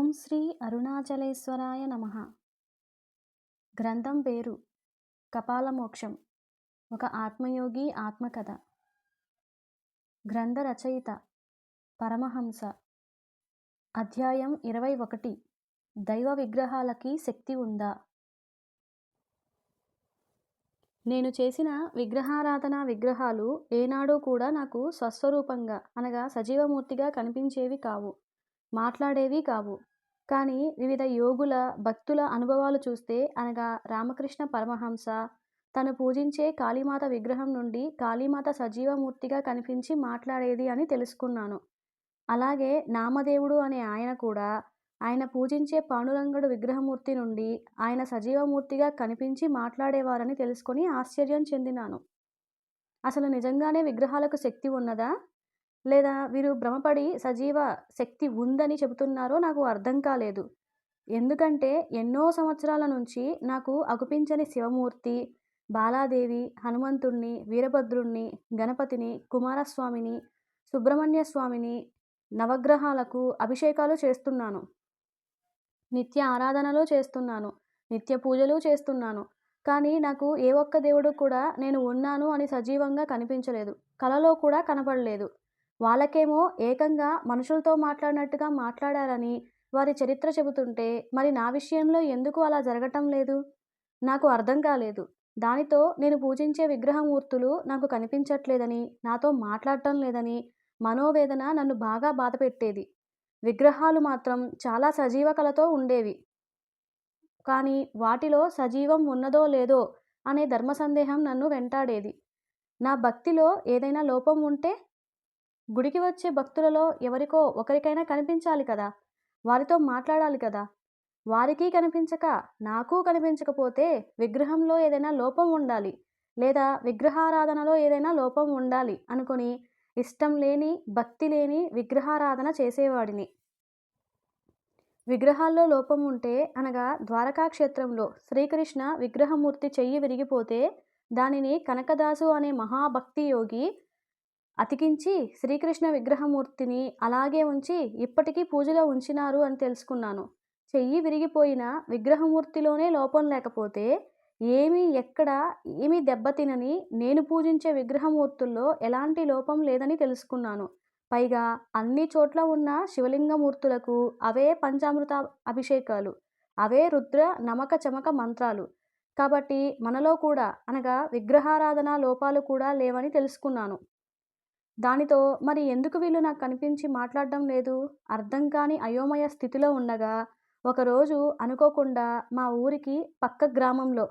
ఓం శ్రీ అరుణాచలేశ్వరాయ నమః. గ్రంథం పేరు కపాలమోక్షం. ఒక ఆత్మయోగి ఆత్మకథ. గ్రంథ రచయిత పరమహంస. అధ్యాయం 21. దైవ విగ్రహాలకి శక్తి ఉందా? నేను చేసిన విగ్రహారాధన విగ్రహాలు ఏనాడూ కూడా నాకు స్వస్వరూపంగా అనగా సజీవమూర్తిగా కనిపించేవి కావు, మాట్లాడేవి కావు. కానీ వివిధ యోగుల భక్తుల అనుభవాలు చూస్తే అనగా రామకృష్ణ పరమహంస తను పూజించే కాళీమాత విగ్రహం నుండి కాళీమాత సజీవమూర్తిగా కనిపించి మాట్లాడేది అని తెలుసుకున్నాను. అలాగే నామదేవుడు అనే ఆయన కూడా ఆయన పూజించే పాండురంగడు విగ్రహమూర్తి నుండి ఆయన సజీవమూర్తిగా కనిపించి మాట్లాడేవారని తెలుసుకొని ఆశ్చర్యం చెందినాను. అసలు నిజంగానే విగ్రహాలకు శక్తి ఉన్నదా, లేదా వీరు భ్రమపడి సజీవ శక్తి ఉందని చెబుతున్నారో నాకు అర్థం కాలేదు. ఎందుకంటే ఎన్నో సంవత్సరాల నుంచి నాకు అగుపించని శివమూర్తి, బాలాదేవి, హనుమంతుణ్ణి, వీరభద్రుణ్ణి, గణపతిని, కుమారస్వామిని, సుబ్రహ్మణ్య స్వామిని, నవగ్రహాలకు అభిషేకాలు చేస్తున్నాను, నిత్య ఆరాధనలు చేస్తున్నాను, నిత్య పూజలు చేస్తున్నాను. కానీ నాకు ఏ ఒక్క దేవుడు కూడా నేను ఉన్నాను అని సజీవంగా కనిపించలేదు, కలలో కూడా కనపడలేదు. వాళ్ళకేమో ఏకంగా మనుషులతో మాట్లాడినట్టుగా మాట్లాడారని వారి చరిత్ర చెబుతుంటే మరి నా విషయంలో ఎందుకు అలా జరగటం లేదు? నాకు అర్థం కాలేదు. దానితో నేను పూజించే విగ్రహమూర్తులు నాకు కనిపించట్లేదని, నాతో మాట్లాడటం లేదని మనోవేదన నన్ను బాగా బాధపెట్టేది. విగ్రహాలు మాత్రం చాలా సజీవ కళతో ఉండేవి. కానీ వాటిలో సజీవం ఉన్నదో లేదో అనే ధర్మ సందేహం నన్ను వెంటాడేది. నా భక్తిలో ఏదైనా లోపం ఉంటే గుడికి వచ్చే భక్తులలో ఎవరికో ఒకరికైనా కనిపించాలి కదా, వారితో మాట్లాడాలి కదా. వారికి కనిపించక నాకు కనిపించకపోతే విగ్రహంలో ఏదైనా లోపం ఉండాలి, లేదా విగ్రహారాధనలో ఏదైనా లోపం ఉండాలి అనుకొని ఇష్టం లేని, భక్తి లేని విగ్రహారాధన చేసేవాడిని. విగ్రహాల్లో లోపం ఉంటే అనగా ద్వారకా క్షేత్రంలో శ్రీకృష్ణ విగ్రహమూర్తి చెయ్యి విరిగిపోతే దానిని కనకదాసు అనే మహాభక్తి యోగి అతికించి శ్రీకృష్ణ విగ్రహమూర్తిని అలాగే ఉంచి ఇప్పటికీ పూజలో ఉంచినారు అని తెలుసుకున్నాను. చెయ్యి విరిగిపోయిన విగ్రహమూర్తిలోనే లోపం లేకపోతే ఏమీ దెబ్బతినని నేను పూజించే విగ్రహమూర్తుల్లో ఎలాంటి లోపం లేదని తెలుసుకున్నాను. పైగా అన్ని చోట్ల ఉన్న శివలింగమూర్తులకు అవే పంచామృత అభిషేకాలు, అవే రుద్ర నమక చమక మంత్రాలు. కాబట్టి మనలో కూడా అనగా విగ్రహారాధన లోపాలు కూడా లేవని తెలుసుకున్నాను. దానితో మరి ఎందుకు వీళ్ళు నాకు కనిపించి మాట్లాడడం లేదు? అర్థం కాని అయోమయ స్థితిలో ఉండగా ఒకరోజు అనుకోకుండా మా ఊరికి పక్క గ్రామంలో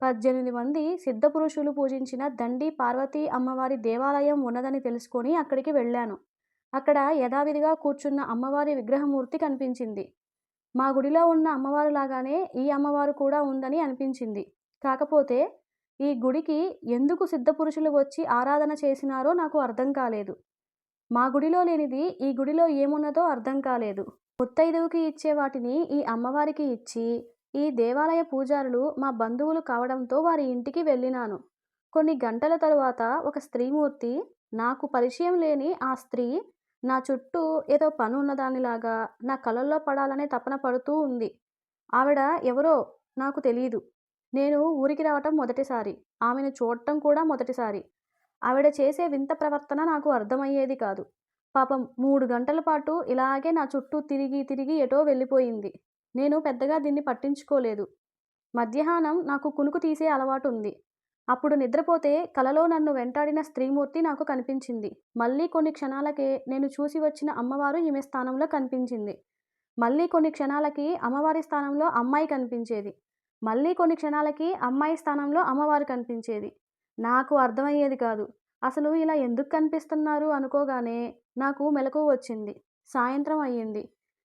18 మంది సిద్ధపురుషులు పూజించిన దండి పార్వతీ అమ్మవారి దేవాలయం ఉన్నదని తెలుసుకొని అక్కడికి వెళ్ళాను. అక్కడ యథావిధిగా కూర్చున్న అమ్మవారి విగ్రహమూర్తి కనిపించింది. మా గుడిలో ఉన్న అమ్మవారు లాగానే ఈ అమ్మవారు కూడా ఉందని అనిపించింది. కాకపోతే ఈ గుడికి ఎందుకు సిద్ధపురుషులు వచ్చి ఆరాధన చేసినారో నాకు అర్థం కాలేదు. మా గుడిలో లేనిది ఈ గుడిలో ఏమున్నదో అర్థం కాలేదు. ముత్తైదువుకి ఇచ్చే వాటిని ఈ అమ్మవారికి ఇచ్చి ఈ దేవాలయ పూజారులు మా బంధువులు కావడంతో వారి ఇంటికి వెళ్ళినాను. కొన్ని గంటల తరువాత ఒక స్త్రీమూర్తి, నాకు పరిచయం లేని ఆ స్త్రీ నా చుట్టూ ఏదో పని ఉన్నదానిలాగా నా కళ్ళల్లో పడాలనే తపన పడుతూ ఉంది. ఆవిడ ఎవరో నాకు తెలీదు. నేను ఊరికి రావటం మొదటిసారి, ఆమెను చూడటం కూడా మొదటిసారి. ఆవిడ చేసే వింత ప్రవర్తన నాకు అర్థమయ్యేది కాదు. పాపం 3 గంటల పాటు ఇలాగే నా చుట్టూ తిరిగి తిరిగి ఎటో వెళ్ళిపోయింది. నేను పెద్దగా దీన్ని పట్టించుకోలేదు. మధ్యాహ్నం నాకు కునుకు తీసే అలవాటు ఉంది. అప్పుడు నిద్రపోతే కలలో నన్ను వెంటాడిన స్త్రీమూర్తి నాకు కనిపించింది. మళ్ళీ కొన్ని క్షణాలకే నేను చూసి వచ్చిన అమ్మవారు ఈమె స్థానంలో కనిపించింది. మళ్ళీ కొన్ని క్షణాలకి అమ్మవారి స్థానంలో అమ్మాయి కనిపించేది. మళ్ళీ కొన్ని క్షణాలకి అమ్మాయి స్థానంలో అమ్మవారు కనిపించేది. నాకు అర్థమయ్యేది కాదు. అసలు ఇలా ఎందుకు కనిపిస్తున్నారు అనుకోగానే నాకు మెలకువ వచ్చింది. సాయంత్రం అయ్యింది.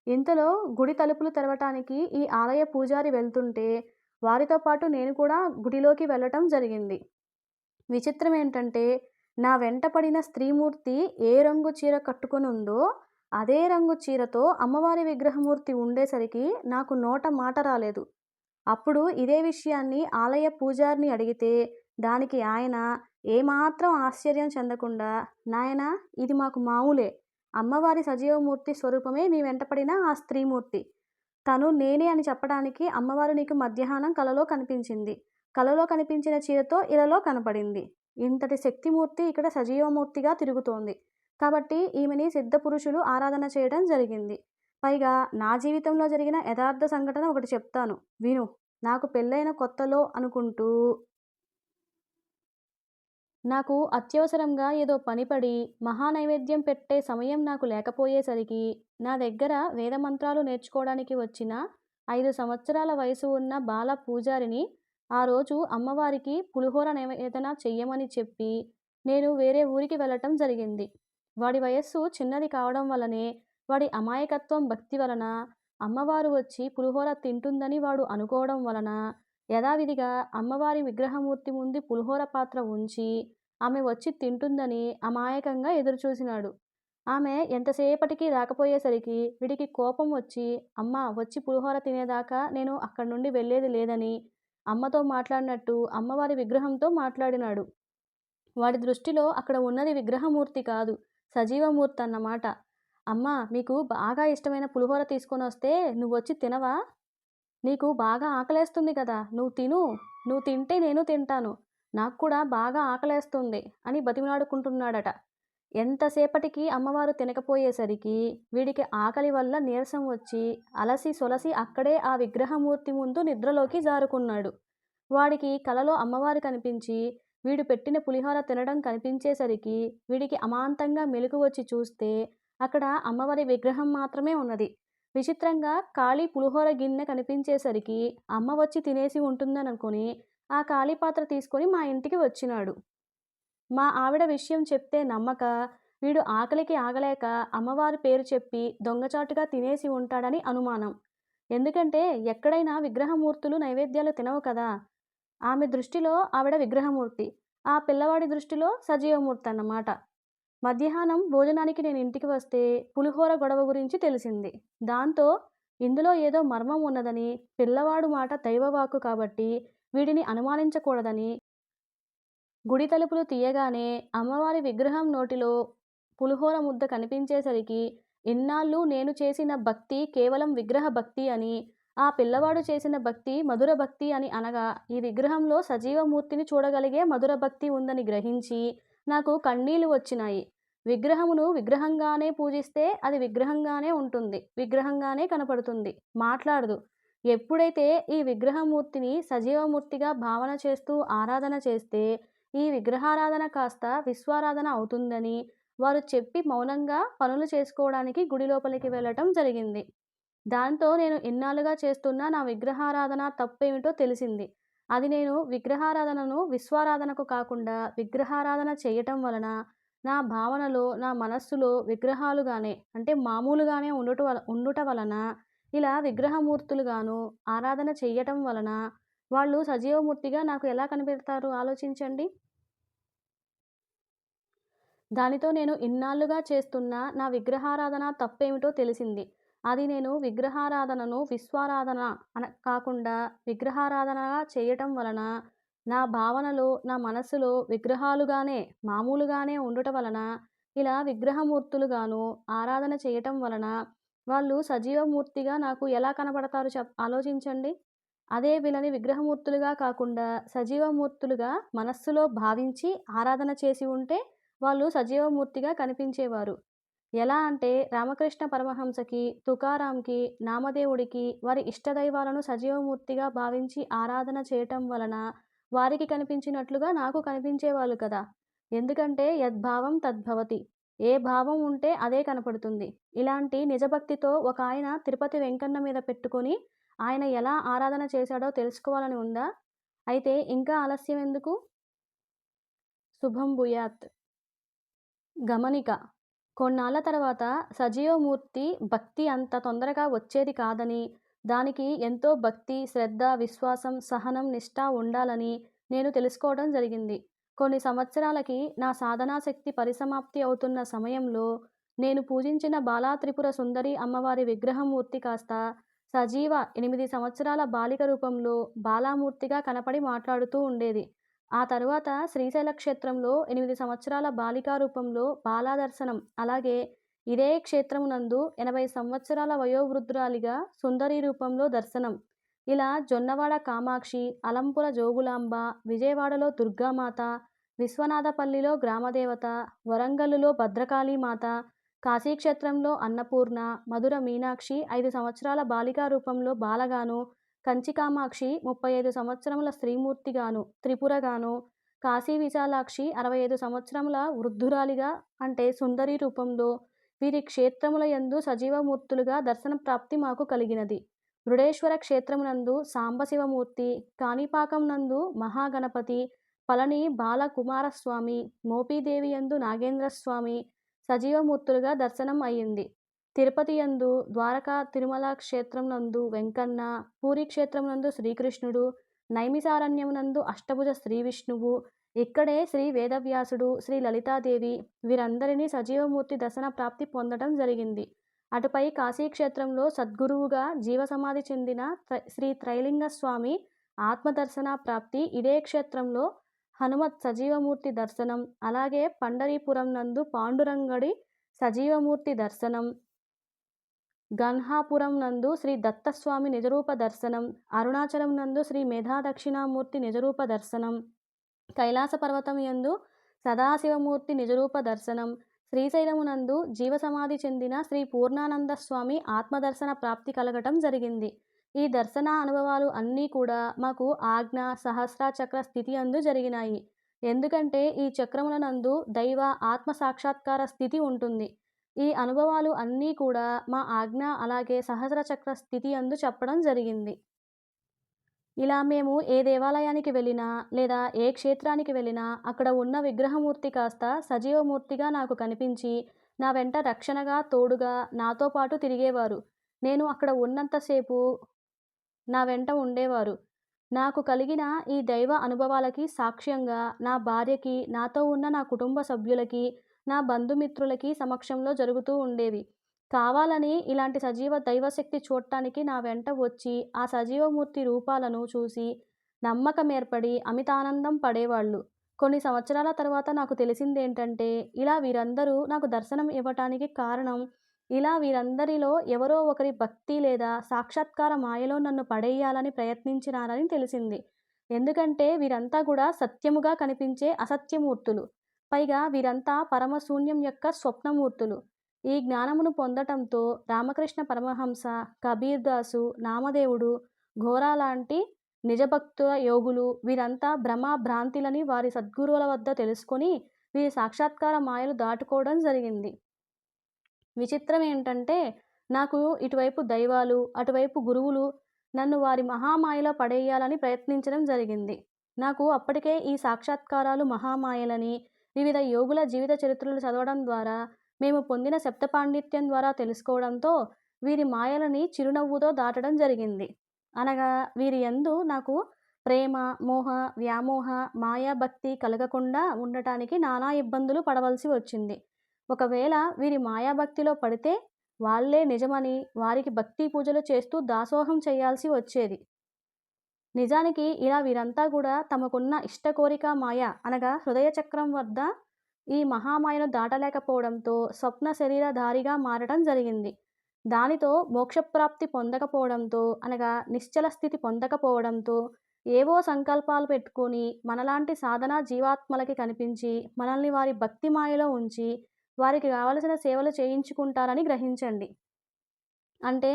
ఇంతలో గుడి తలుపులు తెరవటానికి ఈ ఆలయ పూజారి వెళ్తుంటే వారితో పాటు నేను కూడా గుడిలోకి వెళ్ళటం జరిగింది. విచిత్రం ఏంటంటే నా వెంట పడిన స్త్రీమూర్తి ఏ రంగు చీర కట్టుకొని ఉందో అదే రంగు చీరతో అమ్మవారి విగ్రహమూర్తి ఉండేసరికి నాకు నోట మాట రాలేదు. అప్పుడు ఇదే విషయాన్ని ఆలయ పూజారిని అడిగితే దానికి ఆయన ఏమాత్రం ఆశ్చర్యం చెందకుండా, నాయనా, ఇది మాకు మామూలే. అమ్మవారి సజీవమూర్తి స్వరూపమే నీ వెంటపడిన ఆ స్త్రీమూర్తి. తను నేనే అని చెప్పడానికి అమ్మవారు నీకు మధ్యాహ్నం కలలో కనిపించింది. కలలో కనిపించిన చీరతో ఇలలో కనపడింది. ఇంతటి శక్తిమూర్తి ఇక్కడ సజీవమూర్తిగా తిరుగుతోంది. కాబట్టి ఈమెని సిద్ధపురుషులు ఆరాధన చేయడం జరిగింది. పైగా నా జీవితంలో జరిగిన యథార్థ సంఘటన ఒకటి చెప్తాను. విను. నాకు పెళ్ళైన కొత్తలో అనుకుంటూ నాకు అత్యవసరంగా ఏదో పని పడి, మహానైవేద్యం పెట్టే సమయం నాకు లేకపోయేసరికి, నా దగ్గర వేదమంత్రాలు నేర్చుకోవడానికి వచ్చిన 5 సంవత్సరాల వయసు ఉన్న బాల పూజారిని ఆ రోజు అమ్మవారికి పులిహోర నివేదన చెయ్యమని చెప్పి, నేను వేరే ఊరికి వెళ్ళటం జరిగింది. వాడి వయస్సు చిన్నది కావడం వల్లనే, వాడి అమాయకత్వం భక్తి వలన, అమ్మవారు వచ్చి పులిహోర తింటుందని వాడు అనుకోవడం వలన, యథావిధిగా అమ్మవారి విగ్రహమూర్తి ముందు పులిహోర పాత్ర ఉంచి ఆమె వచ్చి తింటుందని అమాయకంగా ఎదురుచూసినాడు. ఆమె ఎంతసేపటికి రాకపోయేసరికి వీడికి కోపం వచ్చి, అమ్మ వచ్చి పులిహోర తినేదాకా నేను అక్కడి నుండి వెళ్ళేది లేదని అమ్మతో మాట్లాడినట్టు అమ్మవారి విగ్రహంతో మాట్లాడినాడు. వాడి దృష్టిలో అక్కడ ఉన్నది విగ్రహమూర్తి కాదు, సజీవమూర్తన్నమాట. అమ్మా! మీకు బాగా ఇష్టమైన పులిహోర తీసుకొనొస్తే నువ్వొచ్చి తినవా? నీకు బాగా ఆకలేస్తుంది కదా! నువ్వు తిను. నువ్వు తింటే నేను తింటాను. నాకు కూడా బాగా ఆకలేస్తుంది అని బతిమిలాడుకుంటున్నాడట. ఎంతసేపటికి అమ్మవారు తినకపోయేసరికి వీడికి ఆకలి వల్ల నీరసం వచ్చి అలసి సొలసి అక్కడే ఆ విగ్రహమూర్తి ముందు నిద్రలోకి జారుకున్నాడు. వాడికి కలలో అమ్మవారు కనిపించి వీడు పెట్టిన పులిహోర తినడం కనిపించేసరికి వీడికి అమాంతంగా మెలుకు వచ్చి చూస్తే అక్కడ అమ్మవారి విగ్రహం మాత్రమే ఉన్నది. విచిత్రంగా ఖాళీ పులిహోర గిన్నె కనిపించేసరికి అమ్మ వచ్చి తినేసి ఉంటుందనుకుని ఆ ఖాళీ పాత్ర తీసుకొని మా ఇంటికి వచ్చినాడు. మా ఆవిడ విషయం చెప్తే నమ్మక వీడు ఆకలికి ఆగలేక అమ్మవారి పేరు చెప్పి దొంగచాటుగా తినేసి ఉంటాడని అనుమానం. ఎందుకంటే ఎక్కడైనా విగ్రహమూర్తులు నైవేద్యాలు తినవు కదా! ఆమె దృష్టిలో ఆవిడ విగ్రహమూర్తి. ఆ పిల్లవాడి దృష్టిలో సజీవమూర్తి అన్నమాట. మధ్యాహ్నం భోజనానికి నేను ఇంటికి వస్తే పులిహోర గొడవ గురించి తెలిసింది. దాంతో ఇందులో ఏదో మర్మం ఉన్నదని, పిల్లవాడు మాట దైవవాక్కు కాబట్టి వీడిని అనుమానించకూడదని గుడి తలుపులు తీయగానే అమ్మవారి విగ్రహం నోటిలో పులిహోర ముద్ద కనిపించేసరికి ఇన్నాళ్ళు నేను చేసిన భక్తి కేవలం విగ్రహ భక్తి అని, ఆ పిల్లవాడు చేసిన భక్తి మధుర భక్తి అని అనగా, ఈ విగ్రహంలో సజీవమూర్తిని చూడగలిగే మధుర భక్తి ఉందని గ్రహించి నాకు కన్నీళ్లు వచ్చినాయి. విగ్రహమును విగ్రహంగానే పూజిస్తే అది విగ్రహంగానే ఉంటుంది. విగ్రహంగానే కనపడుతుంది. మాట్లాడదు. ఎప్పుడైతే ఈ విగ్రహమూర్తిని సజీవమూర్తిగా భావన చేస్తూ ఆరాధన చేస్తే ఈ విగ్రహారాధన కాస్త విశ్వారాధన అవుతుందని వారు చెప్పి మౌనంగా పనులు చేసుకోవడానికి గుడి లోపలికి వెళ్ళటం జరిగింది. దాంతో నేను ఇన్నాళ్లుగా చేస్తున్న నా విగ్రహారాధన తప్పేమిటో తెలిసింది. అది నేను విగ్రహారాధనను విశ్వారాధనకు కాకుండా విగ్రహారాధన చేయటం వలన నా భావనలో, నా మనస్సులో విగ్రహాలుగానే అంటే మామూలుగానే ఉండుట వలన ఇలా విగ్రహమూర్తులుగాను ఆరాధన చెయ్యటం వలన వాళ్ళు సజీవమూర్తిగా నాకు ఎలా కనిపెడతారు ఆలోచించండి. దానితో నేను ఇన్నాళ్లుగా చేస్తున్న నా విగ్రహారాధన తప్పేమిటో తెలిసింది. అది నేను విగ్రహారాధనను విశ్వారాధన కాకుండా విగ్రహారాధనగా చేయటం వలన నా భావనలో, నా మనస్సులో విగ్రహాలుగానే, మామూలుగానే ఉండుట వలన ఇలా విగ్రహమూర్తులుగాను ఆరాధన చేయటం వలన వాళ్ళు సజీవమూర్తిగా నాకు ఎలా కనపడతారు ఆలోచించండి. అదే వీళ్ళని విగ్రహమూర్తులుగా కాకుండా సజీవమూర్తులుగా మనస్సులో భావించి ఆరాధన చేసి ఉంటే వాళ్ళు సజీవమూర్తిగా కనిపించేవారు. ఎలా అంటే రామకృష్ణ పరమహంసకి, తుకారాంకి, నామదేవుడికి వారి ఇష్టదైవాలను సజీవమూర్తిగా భావించి ఆరాధన చేయటం వలన వారికి కనిపించినట్లుగా నాకు కనిపించేవాళ్ళు కదా! ఎందుకంటే యద్భావం తద్భవతి. ఏ భావం ఉంటే అదే కనపడుతుంది. ఇలాంటి నిజభక్తితో ఒకాయన తిరుపతి వెంకన్న మీద పెట్టుకొని ఆయన ఎలా ఆరాధన చేశాడో తెలుసుకోవాలని ఉందా? అయితే ఇంకా ఆలస్యం ఎందుకు? శుభం భూయాత్. గమనిక: కొన్నాళ్ల తర్వాత సజీవమూర్తి భక్తి అంత తొందరగా వచ్చేది కాదని, దానికి ఎంతో భక్తి, శ్రద్ధ, విశ్వాసం, సహనం, నిష్ఠ ఉండాలని నేను తెలుసుకోవడం జరిగింది. కొన్ని సంవత్సరాలకి నా సాధనాశక్తి పరిసమాప్తి అవుతున్న సమయంలో నేను పూజించిన బాలా త్రిపుర సుందరి అమ్మవారి విగ్రహమూర్తి కాస్త సజీవ 8 సంవత్సరాల బాలిక రూపంలో బాలామూర్తిగా కనపడి మాట్లాడుతూ ఉండేది. ఆ తరువాత శ్రీశైల క్షేత్రంలో 8 సంవత్సరాల బాలికా రూపంలో బాలా దర్శనం, అలాగే ఇదే క్షేత్రమునందు 80 సంవత్సరాల వయోవృద్ధురాలిగా సుందరీ రూపంలో దర్శనం. ఇలా జొన్నవాడ కామాక్షి, అలంపుర జోగులాంబ, విజయవాడలో దుర్గామాత, విశ్వనాథపల్లిలో గ్రామదేవత, వరంగల్లులో భద్రకాళీమాత, కాశీక్షేత్రంలో అన్నపూర్ణ, మధుర మీనాక్షి 5 సంవత్సరాల బాలికా రూపంలో బాలగాను, కంచి కామాక్షి 35 సంవత్సరముల స్త్రీమూర్తిగాను, త్రిపురగాను, కాశీ విశాలాక్షి 65 సంవత్సరముల వృద్ధురాలిగా అంటే సుందరీ రూపంలో వీరి క్షేత్రముల యందు సజీవమూర్తులుగా దర్శన ప్రాప్తి మాకు కలిగినది. మృడేశ్వర క్షేత్రమునందు సాంబశివమూర్తి, కాణిపాకం నందు మహాగణపతి, పళని బాలకుమారస్వామి, మోపీదేవి యందు నాగేంద్రస్వామి సజీవమూర్తులుగా దర్శనం అయ్యింది. తిరుపతి యందు ద్వారకా తిరుమల క్షేత్రం నందు వెంకన్న, పూరీ క్షేత్రం నందు శ్రీకృష్ణుడు, నైమిసారణ్యమునందు అష్టభుజ శ్రీ విష్ణువు, ఇక్కడే శ్రీ వేదవ్యాసుడు, శ్రీ లలితాదేవి వీరందరినీ సజీవమూర్తి దర్శన ప్రాప్తి పొందడం జరిగింది. అటుపై కాశీక్షేత్రంలో సద్గురువుగా జీవసమాధి చెందిన శ్రీ త్రైలింగ స్వామి ఆత్మదర్శన ప్రాప్తి ఇదే క్షేత్రంలో హనుమత్ సజీవమూర్తి దర్శనం, అలాగే పండరీపురం నందు పాండురంగడి సజీవమూర్తి దర్శనం, గన్హాపురం నందు శ్రీ దత్తస్వామి నిజరూప దర్శనం, అరుణాచలం నందు శ్రీ మేధా దక్షిణామూర్తి నిజరూప దర్శనం, కైలాస పర్వతం యందు సదాశివమూర్తి నిజరూప దర్శనం, శ్రీశైలమునందు జీవసమాధి చెందిన శ్రీ పూర్ణానంద స్వామి ఆత్మదర్శన ప్రాప్తి కలగటం జరిగింది. ఈ దర్శన అనుభవాలు అన్నీ కూడా మాకు ఆజ్ఞ సహస్ర చక్ర స్థితి అందు జరిగినాయి. ఎందుకంటే ఈ చక్రముల నందు దైవ ఆత్మ సాక్షాత్కార స్థితి ఉంటుంది. ఈ అనుభవాలు అన్నీ కూడా మా ఆజ్ఞ అలాగే సహస్ర చక్ర స్థితి అందు చెప్పడం జరిగింది. ఇలా మేము ఏ దేవాలయానికి వెళ్ళినా లేదా ఏ క్షేత్రానికి వెళ్ళినా అక్కడ ఉన్న విగ్రహమూర్తి కాస్త సజీవమూర్తిగా నాకు కనిపించి నా వెంట రక్షణగా తోడుగా నాతో పాటు తిరిగేవారు. నేను అక్కడ ఉన్నంతసేపు నా వెంట ఉండేవారు. నాకు కలిగిన ఈ దైవ అనుభవాలకి సాక్ష్యంగా నా భార్యకి, నాతో ఉన్న నా కుటుంబ సభ్యులకి, నా బంధుమిత్రులకి సమక్షంలో జరుగుతూ ఉండేవి. కావాలని ఇలాంటి సజీవ దైవశక్తి చూడటానికి నా వెంట వచ్చి ఆ సజీవమూర్తి రూపాలను చూసి నమ్మకం ఏర్పడి అమితానందం పడేవాళ్ళు. కొన్ని సంవత్సరాల తర్వాత నాకు తెలిసిందేంటంటే ఇలా వీరందరూ నాకు దర్శనం ఇవ్వటానికి కారణం ఇలా వీరందరిలో ఎవరో ఒకరి భక్తి లేదా సాక్షాత్కార మాయలో నన్ను పడేయాలని ప్రయత్నించినారని తెలిసింది. ఎందుకంటే వీరంతా కూడా సత్యముగా కనిపించే అసత్యమూర్తులు. పైగా వీరంతా పరమశూన్యం యొక్క స్వప్నమూర్తులు. ఈ జ్ఞానమును పొందటంతో రామకృష్ణ పరమహంస, కబీర్ దాసు, నామదేవుడు, ఘోరా లాంటి నిజభక్తుల యోగులు వీరంతా భ్రమ భ్రాంతిలని వారి సద్గురువుల వద్ద తెలుసుకొని వీరి సాక్షాత్కార మాయలు దాటుకోవడం జరిగింది. విచిత్రం ఏంటంటే నాకు ఇటువైపు దైవాలు, అటువైపు గురువులు నన్ను వారి మహామాయలో పడేయాలని ప్రయత్నించడం జరిగింది. నాకు అప్పటికే ఈ సాక్షాత్కారాలు మహామాయలని, వివిధ యోగుల జీవిత చరిత్రలు చదవడం ద్వారా, మేము పొందిన శబ్ద పాండిత్యం ద్వారా తెలుసుకోవడంతో వీరి మాయలని చిరునవ్వుతో దాటడం జరిగింది. అనగా వీరి యందు నాకు ప్రేమ, మోహ, వ్యామోహ, మాయా భక్తి కలగకుండా ఉండటానికి నానా ఇబ్బందులు పడవలసి వచ్చింది. ఒకవేళ వీరి మాయాభక్తిలో పడితే వాళ్ళే నిజమని వారికి భక్తి పూజలు చేస్తూ దాసోహం చేయాల్సి వచ్చేది. నిజానికి ఇలా వీరంతా కూడా తమకున్న ఇష్ట కోరిక మాయ అనగా హృదయ చక్రం వద్ద ఈ మహామాయను దాటలేకపోవడంతో స్వప్న శరీరధారిగా మారటం జరిగింది. దానితో మోక్షప్రాప్తి పొందకపోవడంతో అనగా నిశ్చల స్థితి పొందకపోవడంతో ఏవో సంకల్పాలు పెట్టుకొని మనలాంటి సాధనా జీవాత్మలకి కనిపించి మనల్ని వారి భక్తి మాయలో ఉంచి వారికి కావలసిన సేవలు చేయించుకుంటారని గ్రహించండి. అంటే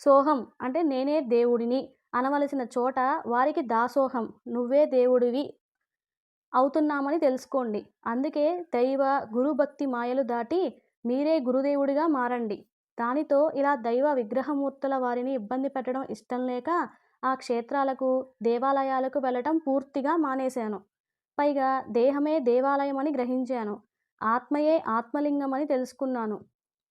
సోహం అంటే నేనే దేవుడిని అనవలసిన చోట వారికి దాసోహం నువ్వే దేవుడివి అవుతున్నామని తెలుసుకోండి. అందుకే దైవ గురుభక్తి మాయలు దాటి మీరే గురుదేవుడిగా మారండి. దానితో ఇలా దైవ విగ్రహమూర్తుల వారిని ఇబ్బంది పెట్టడం ఇష్టం లేక ఆ క్షేత్రాలకు దేవాలయాలకు వెళ్ళటం పూర్తిగా మానేశాను. పైగా దేహమే దేవాలయమని గ్రహించాను. ఆత్మయే ఆత్మలింగమని తెలుసుకున్నాను.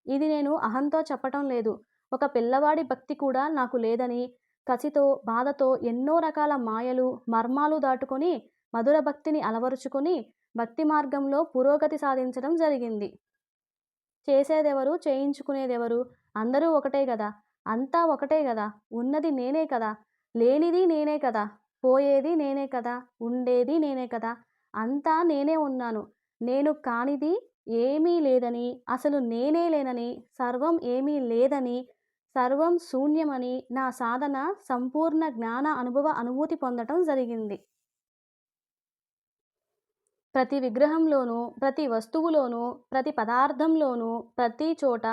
ఇది నేను అహంతో చెప్పటం లేదు. ఒక పిల్లవాడి భక్తి కూడా నాకు లేదని, కసితో, బాధతో ఎన్నో రకాల మాయలు, మర్మాలు దాటుకొని మధుర భక్తిని అలవరుచుకొని భక్తి మార్గంలో పురోగతి సాధించడం జరిగింది. చేసేదెవరు, చేయించుకునేదెవరు? అందరూ ఒకటే గదా! అంతా ఒకటే గదా! ఉన్నది నేనే కదా! లేనిది నేనే కదా! పోయేది నేనే కదా! ఉండేది నేనే కదా! అంతా నేనే ఉన్నాను. నేను కానిది ఏమీ లేదని, అసలు నేనే లేనని, సర్వం ఏమీ లేదని, సర్వం శూన్యమని నా సాధన సంపూర్ణ జ్ఞాన అనుభవ అనుభూతి పొందటం జరిగింది. ప్రతి విగ్రహంలోనూ, ప్రతి వస్తువులోనూ, ప్రతి పదార్థంలోనూ, ప్రతి చోట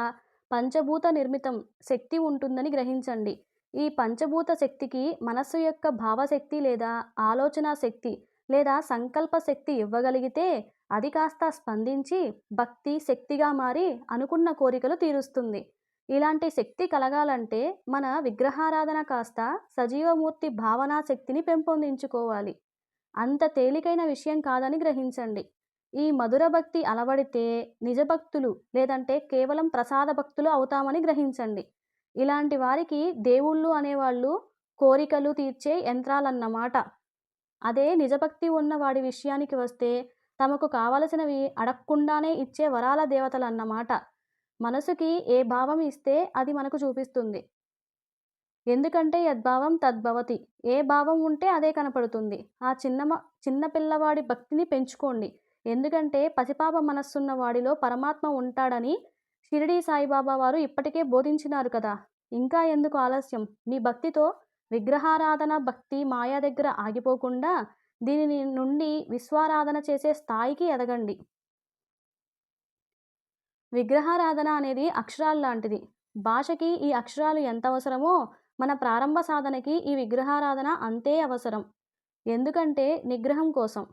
పంచభూత నిర్మితం శక్తి ఉంటుందని గ్రహించండి. ఈ పంచభూత శక్తికి మనస్సు యొక్క భావశక్తి లేదా ఆలోచనా శక్తి లేదా సంకల్ప శక్తి ఇవ్వగలిగితే అది కాస్త స్పందించి భక్తి శక్తిగా మారి అనుకున్న కోరికలు తీరుస్తుంది. ఇలాంటి శక్తి కలగాలంటే మన విగ్రహారాధన కాస్త సజీవమూర్తి భావనా శక్తిని పెంపొందించుకోవాలి. అంత తేలికైన విషయం కాదని గ్రహించండి. ఈ మధుర భక్తి అలవడితే నిజభక్తులు లేదంటే కేవలం ప్రసాద భక్తులు అవుతామని గ్రహించండి. ఇలాంటి వారికి దేవుళ్ళు అనేవాళ్ళు కోరికలు తీర్చే యంత్రాలన్నమాట. అదే నిజభక్తి ఉన్న వాడి విషయానికి వస్తే తమకు కావలసినవి అడక్కుండానే ఇచ్చే వరాల దేవతలన్నమాట. మనసుకి ఏ భావం ఇస్తే అది మనకు చూపిస్తుంది. ఎందుకంటే యద్భావం తద్భవతి. ఏ భావం ఉంటే అదే కనపడుతుంది. ఆ చిన్న పిల్లవాడి భక్తిని పెంచుకోండి. ఎందుకంటే పసిపాప మనస్సున్న వాడిలో పరమాత్మ ఉంటాడని షిరిడీ సాయిబాబా వారు ఇప్పటికే బోధించినారు కదా! ఇంకా ఎందుకు ఆలస్యం? మీ భక్తితో విగ్రహారాధన భక్తి మాయ దగ్గర ఆగిపోకుండా దీనిని నుండి విశ్వారాధన చేసే స్థాయికి ఎదగండి. విగ్రహారాధన అనేది అక్షరాల్లాంటిది. భాషకి ఈ అక్షరాలు ఎంత అవసరమో, మన ప్రారంభ సాధనకి ఈ విగ్రహారాధన అంతే అవసరం. ఎందుకంటే నిగ్రహం కోసం.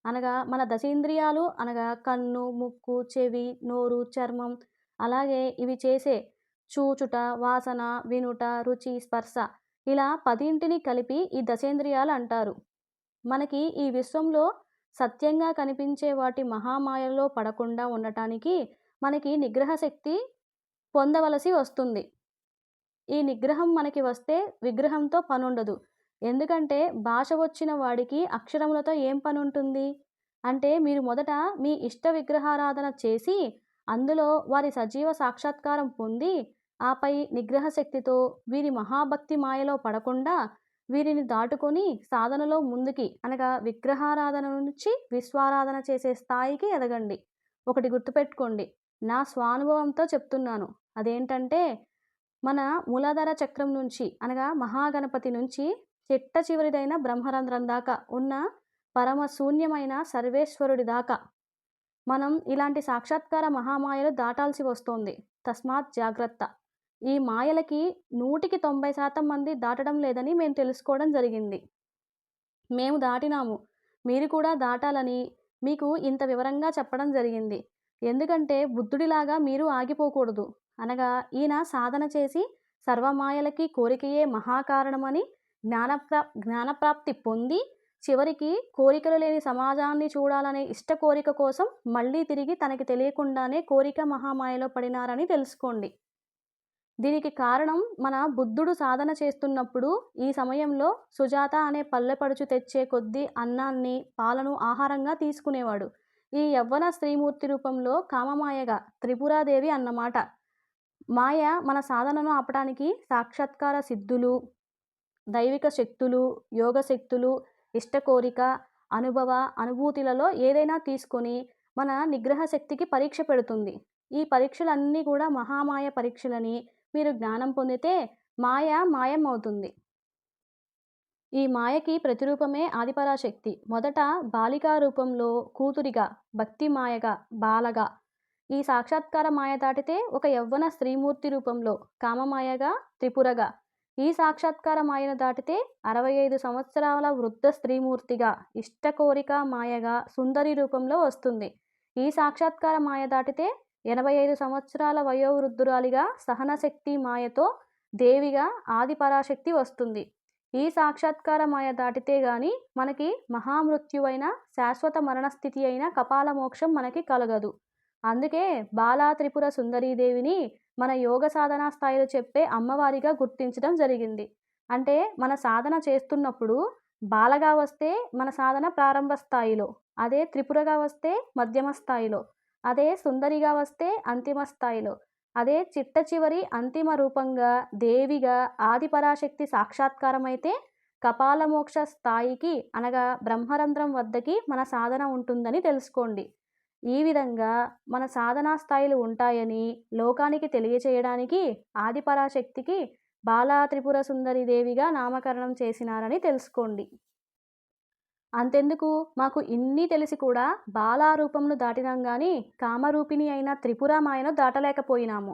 అనగా మన దశేంద్రియాలు అనగా కన్ను, ముక్కు, చెవి, నోరు, చర్మం అలాగే ఇవి చేసే చూచుట, వాసన, వినుట, రుచి, స్పర్శ ఇలా 10ంటిని కలిపి ఈ దశేంద్రియాలు అంటారు. మనకి ఈ విశ్వంలో సత్యంగా కనిపించే వాటి మహామాయలో పడకుండా ఉండటానికి మనకి నిగ్రహ శక్తి పొందవలసి వస్తుంది. ఈ నిగ్రహం మనకి వస్తే విగ్రహంతో పనుండదు. ఎందుకంటే భాష వచ్చిన వాడికి అక్షరములతో ఏం పనుంటుంది? అంటే మీరు మొదట మీ ఇష్ట విగ్రహారాధన చేసి, అందులో వారి సజీవ సాక్షాత్కారం పొంది, ఆపై నిగ్రహ శక్తితో వీరి మహాభక్తి మాయలో పడకుండా, వీరిని దాటుకొని సాధనలో ముందుకి అనగా విగ్రహారాధన నుంచి విశ్వారాధన చేసే స్థాయికి ఎదగండి. ఒకటి గుర్తుపెట్టుకోండి. నా స్వానుభవంతో చెప్తున్నాను. అదేంటంటే మన మూలాధార చక్రం నుంచి అనగా మహాగణపతి నుంచి చిట్ట చివరిదైన బ్రహ్మరంధ్రం దాకా ఉన్న పరమ శూన్యమైన సర్వేశ్వరుడి దాకా మనం ఇలాంటి సాక్షాత్కార మహామాయలు దాటాల్సి వస్తోంది. తస్మాత్ జాగ్రత్త. ఈ మాయలకి 100కి 90% మంది దాటడం లేదని మేము తెలుసుకోవడం జరిగింది. మేము దాటినాము. మీరు కూడా దాటాలని మీకు ఇంత వివరంగా చెప్పడం జరిగింది. ఎందుకంటే బుద్ధుడిలాగా మీరు ఆగిపోకూడదు. అనగా ఈయన సాధన చేసి సర్వమాయలకి కోరికయే మహాకారణమని జ్ఞానప్రాప్తి పొంది చివరికి కోరికలు లేని సమాజాన్ని చూడాలనే ఇష్ట కోరిక కోసం మళ్ళీ తిరిగి తనకి తెలియకుండానే కోరిక మహామాయలో పడినారని తెలుసుకోండి. దీనికి కారణం మన బుద్ధుడు సాధన చేస్తున్నప్పుడు ఈ సమయంలో సుజాత అనే పల్లెపడుచు తెచ్చే కొద్దీ అన్నాన్ని, పాలను ఆహారంగా తీసుకునేవాడు. ఈ యవ్వన స్త్రీమూర్తి రూపంలో కామమాయగా త్రిపురాదేవి అన్నమాట. మాయ మన సాధనను ఆపటానికి సాక్షాత్కార సిద్ధులు, దైవిక శక్తులు, యోగ శక్తులు, ఇష్ట కోరిక, అనుభవ, అనుభూతులలో ఏదైనా తీసుకొని మన నిగ్రహ శక్తికి పరీక్ష పెడుతుంది. ఈ పరీక్షలన్నీ కూడా మహామాయ పరీక్షలని మీరు జ్ఞానం పొందితే మాయ మాయం అవుతుంది. ఈ మాయకి ప్రతిరూపమే ఆదిపరాశక్తి. మొదట బాలికా రూపంలో కూతురిగా, భక్తి మాయగా, బాలగా, ఈ సాక్షాత్కార మాయ దాటితే ఒక యవ్వన స్త్రీమూర్తి రూపంలో కామమాయగా, త్రిపురగా, ఈ సాక్షాత్కార మాయను దాటితే 65 సంవత్సరాల వృద్ధ స్త్రీమూర్తిగా, ఇష్ట కోరిక మాయగా, సుందరి రూపంలో వస్తుంది. ఈ సాక్షాత్కార మాయ దాటితే 85 సంవత్సరాల వయోవృద్ధురాలిగా సహనశక్తి మాయతో దేవిగా ఆదిపరాశక్తి వస్తుంది. ఈ సాక్షాత్కార మాయ దాటితే గాని మనకి మహామృత్యువైన శాశ్వత మరణస్థితి అయిన కపాల మోక్షం మనకి కలగదు. అందుకే బాలా త్రిపుర సుందరీదేవిని మన యోగ సాధనా స్థాయిలో చెప్పే అమ్మవారిగా గుర్తించడం జరిగింది. అంటే మన సాధన చేస్తున్నప్పుడు బాలగా వస్తే మన సాధన ప్రారంభ స్థాయిలో, అదే త్రిపురగా వస్తే మధ్యమ స్థాయిలో, అదే సుందరిగా వస్తే అంతిమ స్థాయిలో, అదే చిట్ట చివరి అంతిమ రూపంగా దేవిగా ఆదిపరాశక్తి సాక్షాత్కారమైతే కపాలమోక్ష స్థాయికి అనగా బ్రహ్మరంధ్రం వద్దకి మన సాధన ఉంటుందని తెలుసుకోండి. ఈ విధంగా మన సాధనా స్థాయిలు ఉంటాయని లోకానికి తెలియచేయడానికి ఆదిపరాశక్తికి బాలా త్రిపుర సుందరి దేవిగా నామకరణం చేసినారని తెలుసుకోండి. అంతెందుకు మాకు ఇన్ని తెలిసి కూడా బాలా రూపంను దాటినాం గాని కామరూపిణి అయిన త్రిపురామాయను దాటలేకపోయినాము.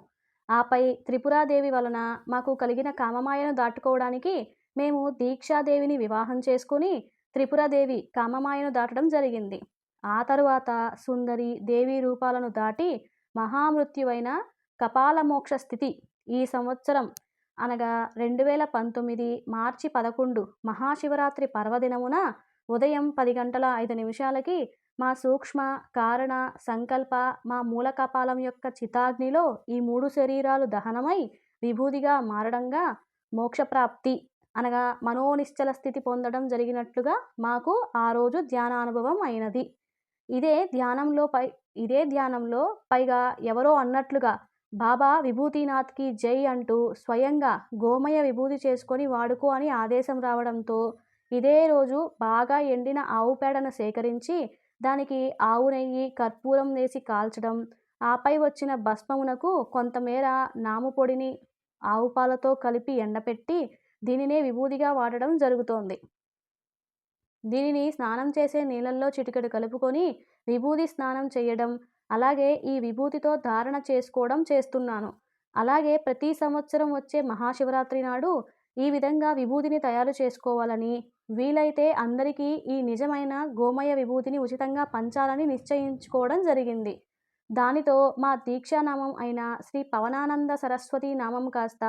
ఆపై త్రిపురాదేవి వలన మాకు కలిగిన కామమాయను దాటుకోవడానికి మేము దీక్షాదేవిని వివాహం చేసుకుని త్రిపురాదేవి కామమాయను దాటడం జరిగింది. ఆ తరువాత సుందరి దేవి రూపాలను దాటి మహామృత్యువైన కపాలమోక్ష స్థితి ఈ సంవత్సరం అనగా 2019 మార్చి 11 మహాశివరాత్రి పర్వదినమున ఉదయం 10:05 మా సూక్ష్మ, కారణ, సంకల్ప, మా మూల కపాలం యొక్క చితాగ్నిలో ఈ 3 శరీరాలు దహనమై విభూదిగా మారడంగా మోక్షప్రాప్తి అనగా మనోనిశ్చల స్థితి పొందడం జరిగినట్లుగా మాకు ఆ రోజు ధ్యానానుభవం అయినది. ఇదే ధ్యానంలో పైగా ఎవరో అన్నట్లుగా బాబా విభూతినాథ్కి జై అంటూ స్వయంగా గోమయ విభూతి చేసుకొని వాడుకో అని ఆదేశం రావడంతో ఇదే రోజు బాగా ఎండిన ఆవు పేడను సేకరించి దానికి ఆవు నెయ్యి, కర్పూరం వేసి కాల్చడం, ఆపై వచ్చిన భస్మమునకు కొంతమేర నాము పొడిని ఆవు పాలతో కలిపి ఎండపెట్టి దీనినే విభూదిగా వాడడం జరుగుతోంది. దీనిని స్నానం చేసే నీళ్ళల్లో చిటికెడు కలుపుకొని విభూది స్నానం చేయడం, అలాగే ఈ విభూతితో ధారణ చేసుకోవడం చేస్తున్నాను. అలాగే ప్రతి సంవత్సరం వచ్చే మహాశివరాత్రి నాడు ఈ విధంగా విభూతిని తయారు చేసుకోవాలని, వీలైతే అందరికీ ఈ నిజమైన గోమయ విభూతిని ఉచితంగా పంచాలని నిశ్చయించుకోవడం జరిగింది. దానితో మా దీక్షానామం అయిన శ్రీ పవనానంద సరస్వతి నామం కాస్త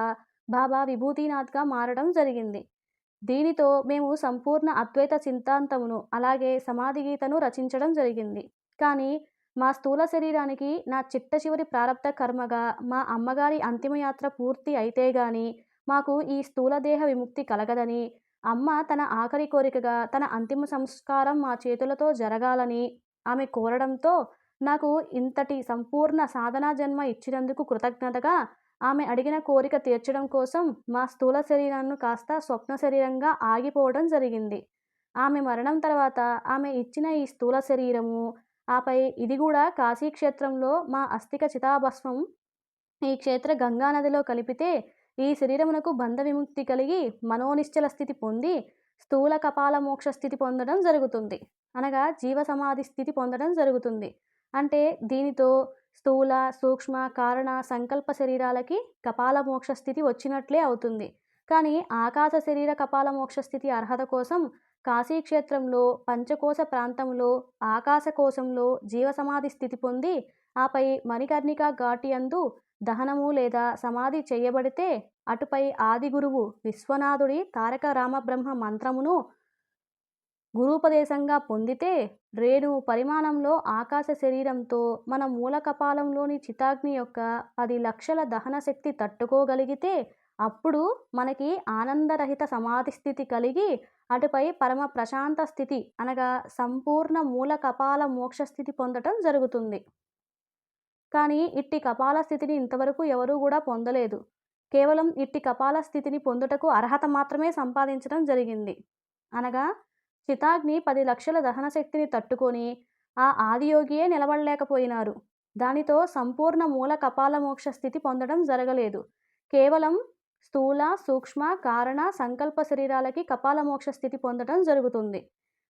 బాబా విభూతినాథ్గా మారడం జరిగింది. దీనితో మేము సంపూర్ణ అద్వైత సిద్ధాంతమును అలాగే సమాధి గీతను రచించడం జరిగింది. కానీ మా స్థూల శరీరానికి నా చిట్ట చివరి ప్రారబ్ధ కర్మగా మా అమ్మగారి అంతిమయాత్ర పూర్తి అయితే గాని మాకు ఈ స్థూలదేహ విముక్తి కలగదని, అమ్మ తన ఆఖరి కోరికగా తన అంతిమ సంస్కారం మా చేతులతో జరగాలని ఆమె కోరడంతో నాకు ఇంతటి సంపూర్ణ సాధనా జన్మ ఇచ్చినందుకు కృతజ్ఞతగా ఆమె అడిగిన కోరిక తీర్చడం కోసం మా స్థూల శరీరాన్ని కాస్త స్వప్న శరీరంగా ఆగిపోవడం జరిగింది. ఆమె మరణం తర్వాత ఆమె ఇచ్చిన ఈ స్థూల శరీరము, ఆపై ఇది కూడా కాశీక్షేత్రంలో మా అస్థిక చితాభస్మం ఈ క్షేత్ర గంగానదిలో కలిపితే ఈ శరీరమునకు బంధ విముక్తి కలిగి మనోనిశ్చల స్థితి పొంది స్థూల కపాల మోక్ష స్థితి పొందడం జరుగుతుంది. అనగా జీవ సమాధి స్థితి పొందడం జరుగుతుంది. అంటే దీనితో స్థూల, సూక్ష్మ, కారణ, సంకల్ప శరీరాలకి కపాల మోక్ష స్థితి వచ్చినట్లే అవుతుంది. కానీ ఆకాశ శరీర కపాల మోక్ష స్థితి అర్హత కోసం కాశీక్షేత్రంలో పంచకోశ ప్రాంతంలో ఆకాశ కోశంలో జీవ సమాధి స్థితి పొంది ఆపై మణికర్ణిక ఘాటి యందు దహనము లేదా సమాధి చేయబడితే అటుపై ఆది గురువు విశ్వనాథుడి తారక రామబ్రహ్మ మంత్రమును గురూపదేశంగా పొందితే రేణు పరిమాణంలో ఆకాశ శరీరంతో మన మూల కపాలంలోని చితాగ్ని యొక్క 10 లక్షల దహన శక్తి తట్టుకోగలిగితే అప్పుడు మనకి ఆనందరహిత సమాధి స్థితి కలిగి అటుపై పరమ ప్రశాంత స్థితి అనగా సంపూర్ణ మూల కపాల మోక్ష స్థితి పొందటం జరుగుతుంది. కానీ ఇట్టి కపాల స్థితిని ఇంతవరకు ఎవరూ కూడా పొందలేదు. కేవలం ఇట్టి కపాల స్థితిని పొందుటకు అర్హత మాత్రమే సంపాదించడం జరిగింది. అనగా చితాగ్ని 10 లక్షల దహన శక్తిని తట్టుకొని ఆ ఆదియోగియే నిలబడలేకపోయినారు. దానితో సంపూర్ణ మూల కపాల మోక్ష స్థితి పొందడం జరగలేదు. కేవలం స్థూల, సూక్ష్మ, కారణ, సంకల్ప శరీరాలకి కపాల మోక్ష స్థితి పొందడం జరుగుతుంది.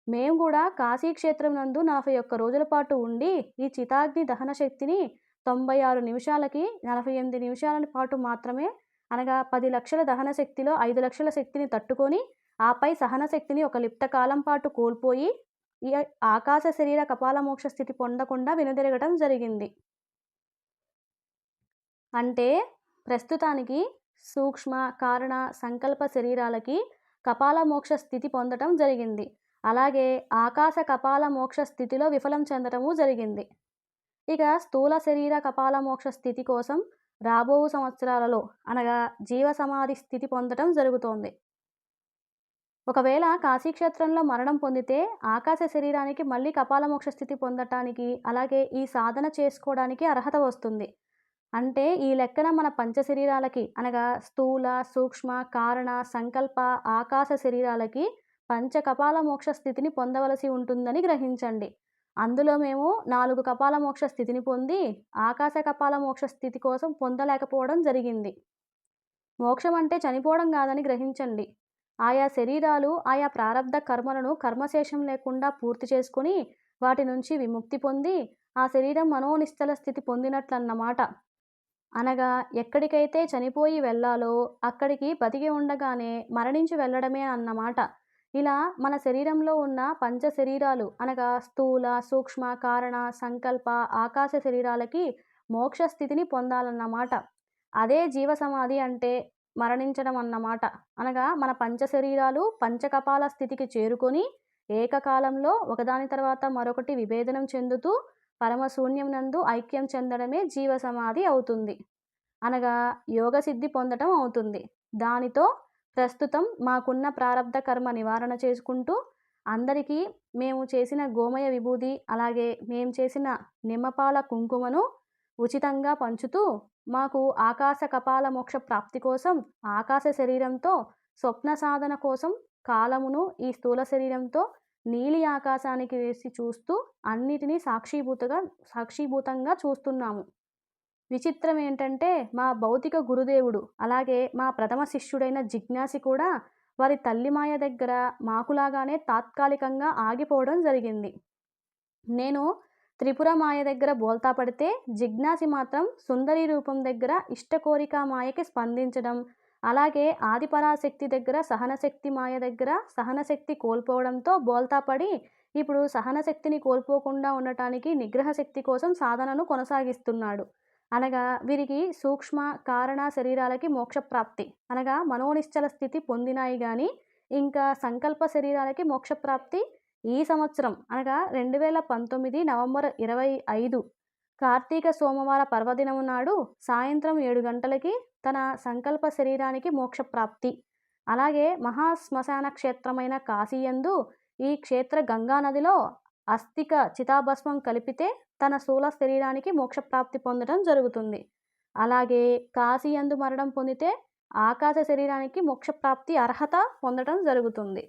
మేము కూడా కాశీక్షేత్రం నందు 41 రోజుల పాటు ఉండి ఈ చితాగ్ని దహన శక్తిని 96 నిమిషాలకి 48 నిమిషాల పాటు మాత్రమే అనగా 10 లక్షల దహన శక్తిలో 5 లక్షల శక్తిని తట్టుకొని ఆపై సహన శక్తిని ఒక లిప్త కాలం పాటు కోల్పోయి ఈ ఆకాశ శరీర కపాల మోక్ష స్థితి పొందకుండా వెనుదిరగటం జరిగింది. అంటే ప్రస్తుతానికి సూక్ష్మ, కారణ, సంకల్ప శరీరాలకి కపాల మోక్ష స్థితి పొందటం జరిగింది. అలాగే ఆకాశ కపాల మోక్ష స్థితిలో విఫలం చెందటము జరిగింది. ఇక స్థూల శరీర కపాల మోక్ష స్థితి కోసం రాబో సంవత్సరాలలో అనగా జీవ సమాధి స్థితి పొందటం జరుగుతోంది. ఒకవేళ కాశీక్షేత్రంలో మరణం పొందితే ఆకాశ శరీరానికి మళ్ళీ కపాల మోక్ష స్థితి పొందటానికి అలాగే ఈ సాధన చేసుకోవడానికి అర్హత వస్తుంది. అంటే ఈ లెక్కన మన పంచ శరీరాలకి అనగా స్థూల, సూక్ష్మ, కారణ, సంకల్ప, ఆకాశ శరీరాలకి పంచ కపాల మోక్ష స్థితిని పొందవలసి ఉంటుందని గ్రహించండి. అందులో మేము 4 కపాల మోక్ష స్థితిని పొంది, ఆకాశ కపాల మోక్ష స్థితి కోసం పొందలేకపోవడం జరిగింది. మోక్షం అంటే చనిపోవడం గాదని గ్రహించండి. ఆయా శరీరాలు, ఆయా ప్రారబ్ధ కర్మలను కర్మశేషం లేకుండా పూర్తి చేసుకొని, వాటి నుంచి విముక్తి పొంది, ఆ శరీరం మనోనిశ్చల స్థితి పొందినట్లన్నమాట. అనగా ఎక్కడికైతే చనిపోయి వెళ్ళాలో, అక్కడికి బతికి ఉండగానే మరణించి వెళ్ళడమే అన్నమాట. ఇలా మన శరీరంలో ఉన్న పంచ శరీరాలు అనగా స్థూల, సూక్ష్మ, కారణ, సంకల్ప, ఆకాశ శరీరాలకి మోక్ష స్థితిని పొందాలన్నమాట. అదే జీవ సమాధి అంటే మరణించడం అన్నమాట. అనగా మన పంచ శరీరాలు పంచకపాల స్థితికి చేరుకొని, ఏకకాలంలో ఒకదాని తర్వాత మరొకటి విభేదనం చెందుతూ పరమశూన్యం నందు ఐక్యం చెందడమే జీవ సమాధి అవుతుంది. అనగా యోగ సిద్ధి పొందటం అవుతుంది. దానితో ప్రస్తుతం మాకున్న ప్రారబ్ధ కర్మ నివారణ చేసుకుంటూ, అందరికీ మేము చేసిన గోమయ విభూది, అలాగే మేము చేసిన నిమ్మపాల కుంకుమను ఉచితంగా పంచుతూ, మాకు ఆకాశ కపాల మోక్ష ప్రాప్తి కోసం ఆకాశ శరీరంతో, స్వప్న సాధన కోసం కాలమును ఈ స్థూల శరీరంతో నీలి ఆకాశానికి వేసి చూస్తూ అన్నిటినీ సాక్షీభూతంగా చూస్తున్నాము. విచిత్రం ఏంటంటే మా భౌతిక గురుదేవుడు, అలాగే మా ప్రథమ శిష్యుడైన జిజ్ఞాసి కూడా వారి తల్లి మాయ దగ్గర మాకులాగానే తాత్కాలికంగా ఆగిపోవడం జరిగింది. నేను త్రిపుర మాయ దగ్గర బోల్తా పడితే, జిజ్ఞాసి మాత్రం సుందరి రూపం దగ్గర ఇష్ట కోరిక మాయకి స్పందించడం, అలాగే ఆదిపరాశక్తి దగ్గర సహనశక్తి మాయ దగ్గర సహనశక్తి కోల్పోవడంతో బోల్తా పడి, ఇప్పుడు సహనశక్తిని కోల్పోకుండా ఉండటానికి నిగ్రహ శక్తి కోసం సాధనను కొనసాగిస్తున్నాడు. అనగా వీరికి సూక్ష్మ, కారణ శరీరాలకి మోక్షప్రాప్తి అనగా మనోనిశ్చల స్థితి పొందినాయి గాని, ఇంకా సంకల్ప శరీరాలకి మోక్షప్రాప్తి ఈ సంవత్సరం అనగా 2019 నవంబర్ 25 కార్తీక సోమవార పర్వదినము నాడు సాయంత్రం 7 గంటలకి తన సంకల్ప శరీరానికి మోక్షప్రాప్తి. అలాగే మహాశ్మశాన క్షేత్రమైన కాశీయందు ఈ క్షేత్ర గంగా నదిలో అస్థిక చితాభస్మం కలిపితే తన స్థూల శరీరానికి మోక్షప్రాప్తి పొందడం జరుగుతుంది. అలాగే కాశీయందు మరణం పొందితే ఆకాశ శరీరానికి మోక్షప్రాప్తి అర్హత పొందడం జరుగుతుంది.